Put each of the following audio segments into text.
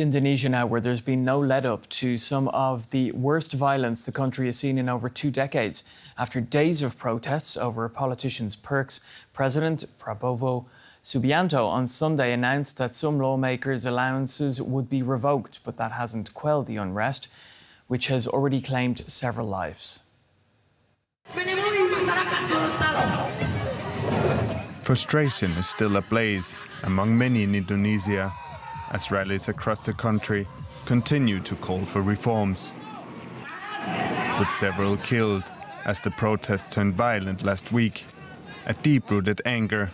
To Indonesia now, where there's been no let-up to some of the worst violence the country has seen in over 2 decades. After days of protests over a politician's perks, President Prabowo Subianto on Sunday announced that some lawmakers' allowances would be revoked, but that hasn't quelled the unrest, which has already claimed several lives. Frustration is still ablaze among many in Indonesia, as rallies across the country continue to call for reforms. With several killed as the protests turned violent last week, a deep-rooted anger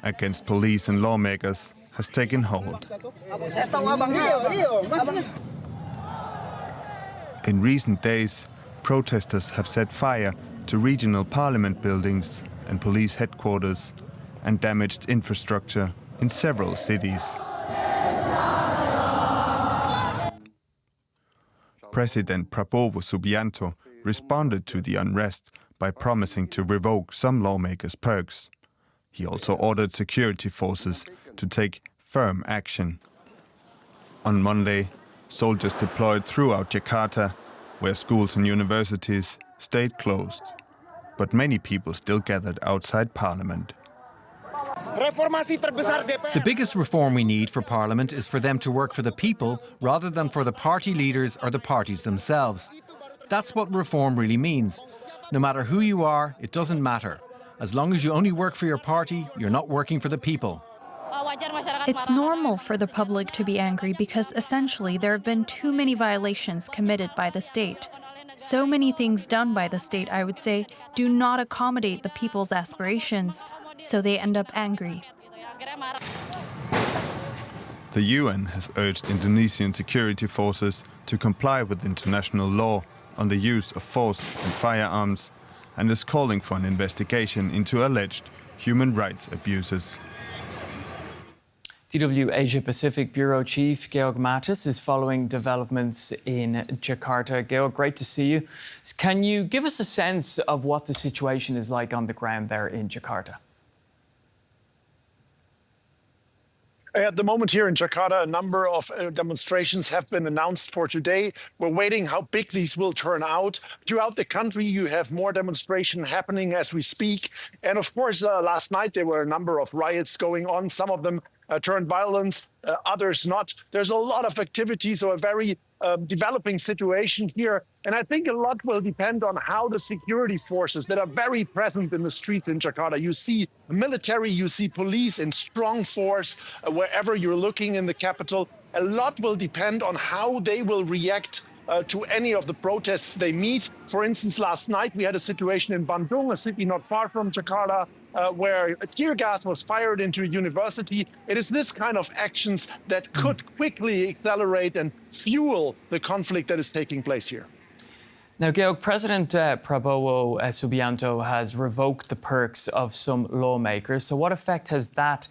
against police and lawmakers has taken hold. In recent days, protesters have set fire to regional parliament buildings and police headquarters and damaged infrastructure in several cities. President Prabowo Subianto responded to the unrest by promising to revoke some lawmakers' perks. He also ordered security forces to take firm action. On Monday, soldiers deployed throughout Jakarta, where schools and universities stayed closed. But many people still gathered outside Parliament. The biggest reform we need for Parliament is for them to work for the people rather than for the party leaders or the parties themselves. That's what reform really means. No matter who you are, it doesn't matter. As long as you only work for your party, you're not working for the people. It's normal for the public to be angry because essentially there have been too many violations committed by the state. So many things done by the state, I would say, do not accommodate the people's aspirations, so they end up angry. The UN has urged Indonesian security forces to comply with international law on the use of force and firearms, and is calling for an investigation into alleged human rights abuses. DW Asia Pacific Bureau Chief Georg Matthes is following developments in Jakarta. Georg, great to see you. Can you give us a sense of what the situation is like on the ground there in Jakarta? At the moment here in Jakarta, a number of demonstrations have been announced for today. We're waiting how big these will turn out. Throughout the country, you have more demonstration happening as we speak. And of course, last night there were a number of riots going on. Some of them turned violent, others not. There's a lot of activity, so a very developing situation here. And I think a lot will depend on how the security forces that are very present in the streets in Jakarta. You see military, you see police in strong force wherever you're looking in the capital. A lot will depend on how they will react to any of the protests they meet. For instance, last night we had a situation in Bandung, a city not far from Jakarta, where tear gas was fired into a university. It is this kind of actions that could quickly accelerate and fuel the conflict that is taking place here. Now, Georg, President Prabowo Subianto has revoked the perks of some lawmakers. So what effect has that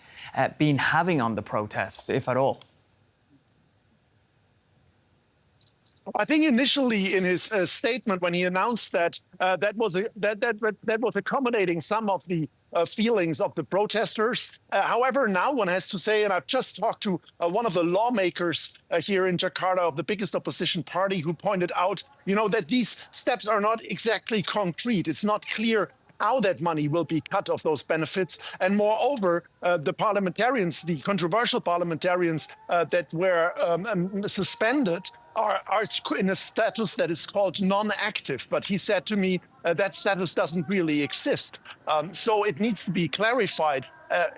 been having on the protests, if at all? I think initially in his statement, when he announced that that was accommodating some of the feelings of the protesters. However, now one has to say, and I've just talked to one of the lawmakers here in Jakarta of the biggest opposition party, who pointed out, that these steps are not exactly concrete. It's not clear how that money will be cut of those benefits. And moreover, the parliamentarians, the controversial parliamentarians that were suspended, are in a status that is called non-active. But he said to me that status doesn't really exist. So it needs to be clarified.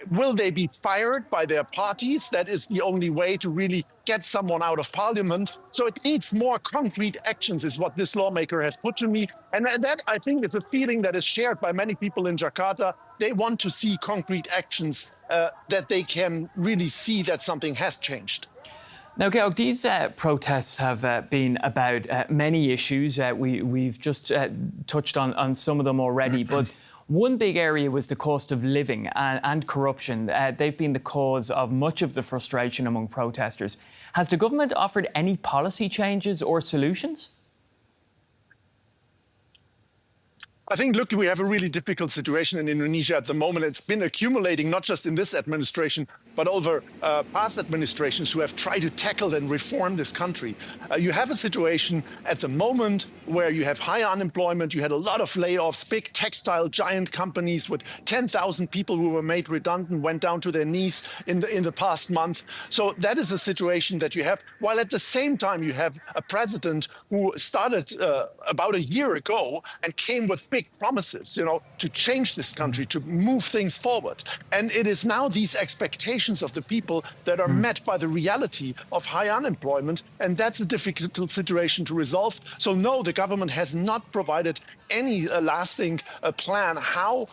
Will they be fired by their parties? That is the only way to really get someone out of parliament. So it needs more concrete actions, is what this lawmaker has put to me. And that, I think, is a feeling that is shared by many people in Jakarta. They want to see concrete actions that they can really see that something has changed. Now, Georg, these protests have been about many issues. We've just touched on some of them already, but one big area was the cost of living and corruption. They've been the cause of much of the frustration among protesters. Has the government offered any policy changes or solutions? I think, look, we have a really difficult situation in Indonesia at the moment. It's been accumulating not just in this administration, but over past administrations who have tried to tackle and reform this country. You have a situation at the moment where you have high unemployment. You had a lot of layoffs, big textile giant companies with 10,000 people who were made redundant, went down to their knees in the past month. So that is a situation that you have, while at the same time you have a president who started about a year ago and came with big promises, to change this country, to move things forward. And it is now these expectations of the people that are met by the reality of high unemployment. And that's a difficult situation to resolve. So no, the government has not provided any lasting plan how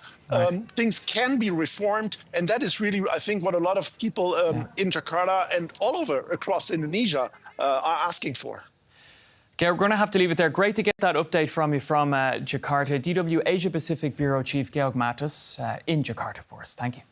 things can be reformed. And that is really, I think, what a lot of people in Jakarta and all over across Indonesia are asking for. Georg, we're going to have to leave it there. Great to get that update from you from Jakarta. DW Asia Pacific Bureau Chief Georg Matthes in Jakarta for us. Thank you.